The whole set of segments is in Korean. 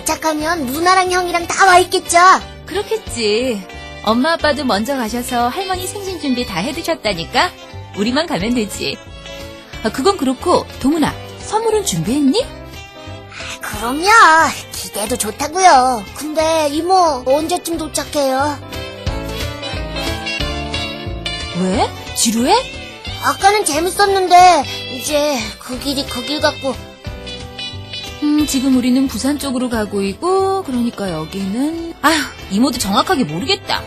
도착하면 누나랑 형이랑 다 와 있겠죠? 그렇겠지. 엄마 아빠도 먼저 가셔서 할머니 생신 준비 다 해두셨다니까 우리만 가면 되지. 그건 그렇고 동훈아, 선물은 준비했니? 그럼요. 기대도 좋다고요. 근데 이모 언제쯤 도착해요? 왜? 지루해? 아까는 재밌었는데 이제 그 길이 그 길 같고. 지금 우리는 부산 쪽으로 가고 있고 그러니까 여기는 아휴, 이모도 정확하게 모르겠다.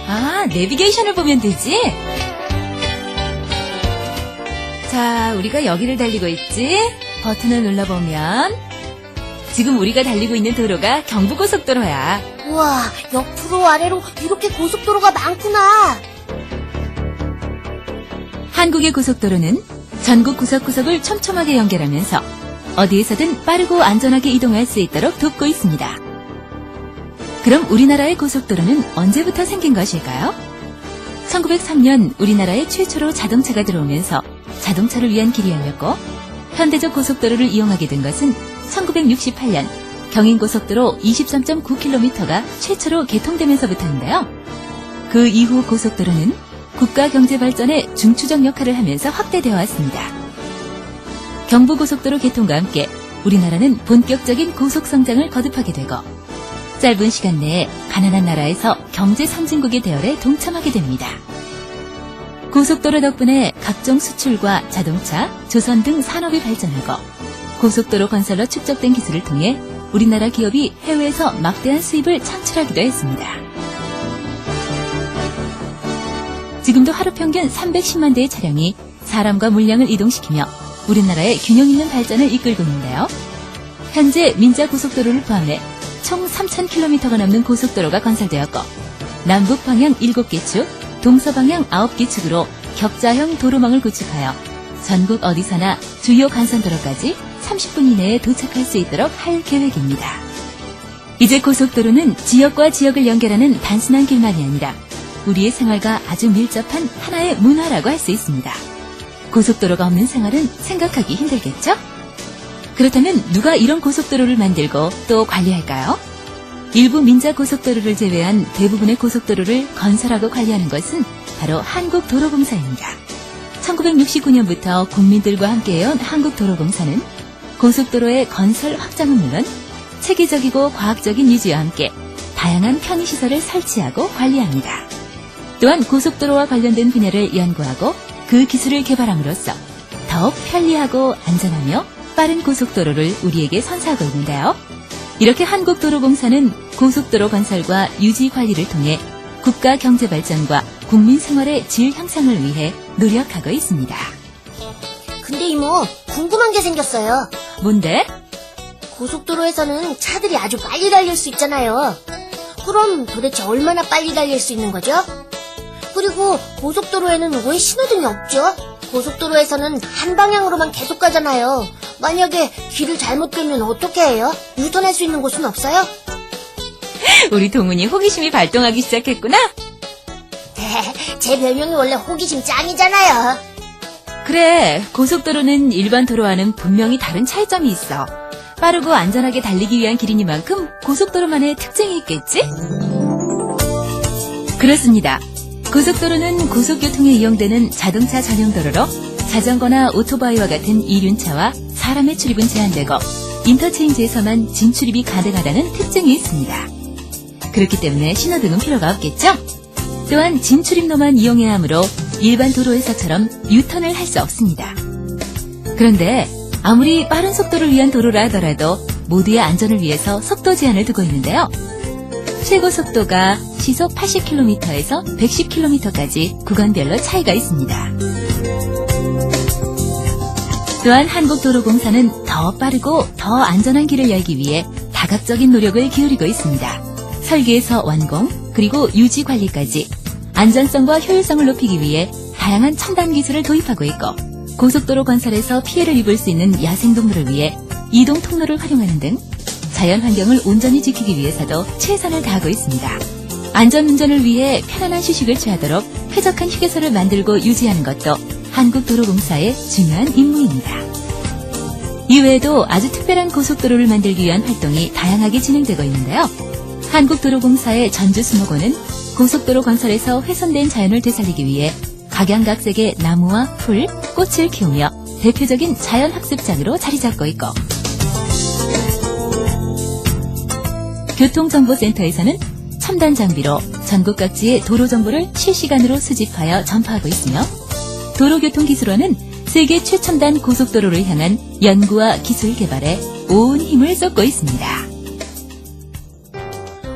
아, 내비게이션을 보면 되지? 자, 우리가 여기를 달리고 있지? 버튼을 눌러보면 지금 우리가 달리고 있는 도로가 경부고속도로야. 우와, 옆으로 아래로 이렇게 고속도로가 많구나. 한국의 고속도로는 전국 구석구석을 촘촘하게 연결하면서 어디에서든 빠르고 안전하게 이동할 수 있도록 돕고 있습니다. 그럼 우리나라의 고속도로는 언제부터 생긴 것일까요? 1903년 우리나라에 최초로 자동차가 들어오면서 자동차를 위한 길이 열렸고 현대적 고속도로를 이용하게 된 것은 1968년 경인고속도로 23.9km가 최초로 개통되면서부터인데요. 그 이후 고속도로는 국가 경제 발전에 중추적 역할을 하면서 확대되어 왔습니다. 경부고속도로 개통과 함께 우리나라는 본격적인 고속성장을 거듭하게 되고 짧은 시간 내에 가난한 나라에서 경제 선진국의 대열에 동참하게 됩니다. 고속도로 덕분에 각종 수출과 자동차, 조선 등 산업이 발전하고 고속도로 건설로 축적된 기술을 통해 우리나라 기업이 해외에서 막대한 수입을 창출하기도 했습니다. 지금도 하루 평균 310만 대의 차량이 사람과 물량을 이동시키며 우리나라의 균형 있는 발전을 이끌고 있는데요. 현재 민자고속도로를 포함해 총 3,000km가 넘는 고속도로가 건설되었고 남북 방향 7개 축, 동서방향 9개 축으로 격자형 도로망을 구축하여 전국 어디서나 주요 간선도로까지 30분 이내에 도착할 수 있도록 할 계획입니다. 이제 고속도로는 지역과 지역을 연결하는 단순한 길만이 아니라 우리의 생활과 아주 밀접한 하나의 문화라고 할 수 있습니다. 고속도로가 없는 생활은 생각하기 힘들겠죠? 그렇다면 누가 이런 고속도로를 만들고 또 관리할까요? 일부 민자고속도로를 제외한 대부분의 고속도로를 건설하고 관리하는 것은 바로 한국도로공사입니다. 1969년부터 국민들과 함께해온 한국도로공사는 고속도로의 건설 확장은 물론 체계적이고 과학적인 유지와 함께 다양한 편의시설을 설치하고 관리합니다. 또한 고속도로와 관련된 분야를 연구하고 그 기술을 개발함으로써 더욱 편리하고 안전하며 빠른 고속도로를 우리에게 선사하고 있는데요. 이렇게 한국도로공사는 고속도로 건설과 유지 관리를 통해 국가 경제 발전과 국민 생활의 질 향상을 위해 노력하고 있습니다. 근데 이모, 궁금한 게 생겼어요. 뭔데? 고속도로에서는 차들이 아주 빨리 달릴 수 있잖아요. 그럼 도대체 얼마나 빨리 달릴 수 있는 거죠? 그리고 고속도로에는 왜 신호등이 없죠? 고속도로에서는 한 방향으로만 계속 가잖아요. 만약에 길을 잘못 들면 어떻게 해요? 유턴할 수 있는 곳은 없어요? 우리 동훈이 호기심이 발동하기 시작했구나? 제 별명이 원래 호기심 짱이잖아요. 그래, 고속도로는 일반 도로와는 분명히 다른 차이점이 있어. 빠르고 안전하게 달리기 위한 길이니만큼 고속도로만의 특징이 있겠지? 그렇습니다. 고속도로는 고속교통에 이용되는 자동차 전용 도로로 자전거나 오토바이와 같은 이륜차와 사람의 출입은 제한되고 인터체인지에서만 진출입이 가능하다는 특징이 있습니다. 그렇기 때문에 신호등은 필요가 없겠죠? 또한 진출입로만 이용해야 하므로 일반 도로에서처럼 유턴을 할 수 없습니다. 그런데 아무리 빠른 속도를 위한 도로라 하더라도 모두의 안전을 위해서 속도 제한을 두고 있는데요. 최고 속도가 시속 80km에서 110km까지 구간별로 차이가 있습니다. 또한 한국도로공사는 더 빠르고 더 안전한 길을 열기 위해 다각적인 노력을 기울이고 있습니다. 설계에서 완공, 그리고 유지 관리까지 안전성과 효율성을 높이기 위해 다양한 첨단 기술을 도입하고 있고 고속도로 건설에서 피해를 입을 수 있는 야생동물을 위해 이동 통로를 활용하는 등 자연 환경을 온전히 지키기 위해서도 최선을 다하고 있습니다. 안전운전을 위해 편안한 휴식을 취하도록 쾌적한 휴게소를 만들고 유지하는 것도 한국도로공사의 중요한 임무입니다. 이외에도 아주 특별한 고속도로를 만들기 위한 활동이 다양하게 진행되고 있는데요. 한국도로공사의 전주수목원은 고속도로 건설에서 훼손된 자연을 되살리기 위해 각양각색의 나무와 풀, 꽃을 키우며 대표적인 자연학습장으로 자리 잡고 있고, 교통정보센터에서는 첨단 장비로 전국 각지의 도로 정보를 실시간으로 수집하여 전파하고 있으며, 도로교통기술원은 세계 최첨단 고속도로를 향한 연구와 기술 개발에 온 힘을 쏟고 있습니다.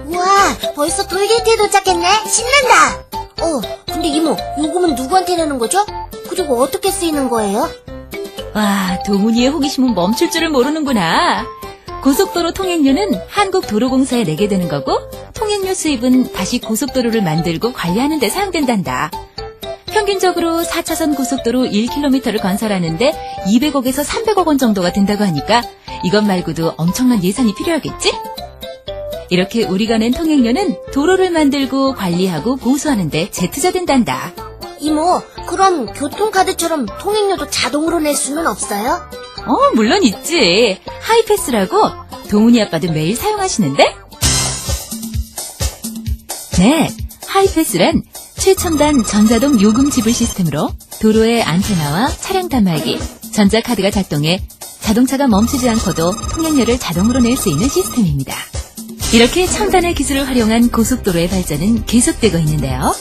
우와, 벌써 돌게이트에 도착했네. 신난다. 근데 이모, 요금은 누구한테 내는 거죠? 그리고 어떻게 쓰이는 거예요? 와, 동훈이의 호기심은 멈출 줄을 모르는구나. 고속도로 통행료는 한국도로공사에 내게 되는 거고, 통행료 수입은 다시 고속도로를 만들고 관리하는 데 사용된단다. 평균적으로 4차선 고속도로 1km를 건설하는데 200억에서 300억 원 정도가 든다고 하니까 이것 말고도 엄청난 예산이 필요하겠지? 이렇게 우리가 낸 통행료는 도로를 만들고 관리하고 보수하는 데 재투자된단다. 이모, 그럼 교통카드처럼 통행료도 자동으로 낼 수는 없어요? 물론 있지. 하이패스라고 동훈이 아빠도 매일 사용하시는데? 네, 하이패스란 최첨단 전자동 요금 지불 시스템으로 도로의 안테나와 차량 단말기, 전자카드가 작동해 자동차가 멈추지 않고도 통행료를 자동으로 낼 수 있는 시스템입니다. 이렇게 첨단의 기술을 활용한 고속도로의 발전은 계속되고 있는데요.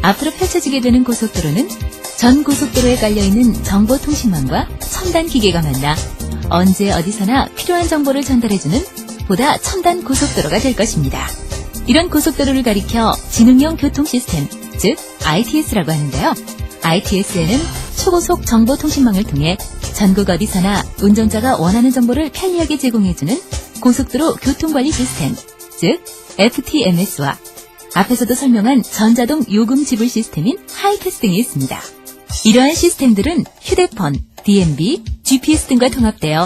앞으로 펼쳐지게 되는 고속도로는 전 고속도로에 깔려있는 정보통신망과 첨단 기계가 만나 언제 어디서나 필요한 정보를 전달해주는 보다 첨단 고속도로가 될 것입니다. 이런 고속도로를 가리켜 지능형 교통시스템, 즉 ITS라고 하는데요. ITS에는 초고속 정보통신망을 통해 전국 어디서나 운전자가 원하는 정보를 편리하게 제공해주는 고속도로 교통관리 시스템, 즉 FTMS와 앞에서도 설명한 전자동 요금 지불 시스템인 하이패스 등이 있습니다. 이러한 시스템들은 휴대폰, DMB, GPS 등과 통합되어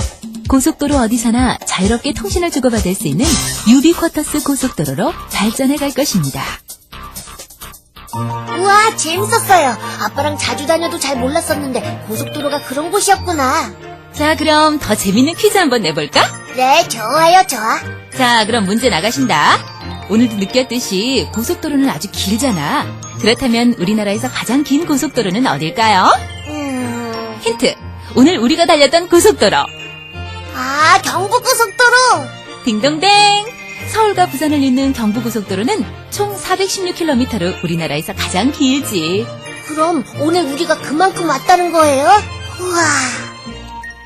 고속도로 어디서나 자유롭게 통신을 주고받을 수 있는 유비쿼터스 고속도로로 발전해 갈 것입니다. 우와, 재밌었어요. 아빠랑 자주 다녀도 잘 몰랐었는데 고속도로가 그런 곳이었구나. 자, 그럼 더 재밌는 퀴즈 한번 내볼까? 네, 좋아요, 좋아. 자, 그럼 문제 나가신다. 오늘도 느꼈듯이 고속도로는 아주 길잖아. 그렇다면 우리나라에서 가장 긴 고속도로는 어딜까요? 힌트. 오늘 우리가 달렸던 고속도로. 경부고속도로. 딩동댕. 서울과 부산을 잇는 경부고속도로는 총 416km로 우리나라에서 가장 길지. 그럼 오늘 우리가 그만큼 왔다는 거예요? 우와.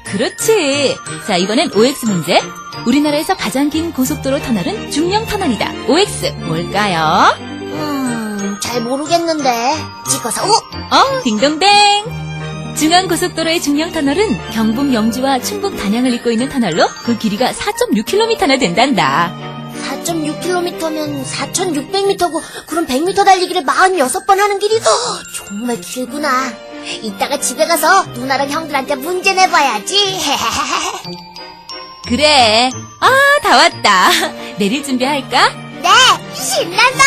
그렇지. 자, 이번엔 OX 문제. 우리나라에서 가장 긴 고속도로 터널은 중령터널이다. OX 뭘까요? 잘 모르겠는데. 찍어서, 딩동댕. 중앙고속도로의 중령터널은 경북 영주와 충북 단양을 잇고 있는 터널로 그 길이가 4.6km나 된단다. 4.6km면 4,600m고, 그럼 100m 달리기를 46번 하는 길이 정말 길구나. 이따가 집에 가서 누나랑 형들한테 문제 내봐야지. 그래. 다 왔다. 내릴 준비할까? 네, 신난다.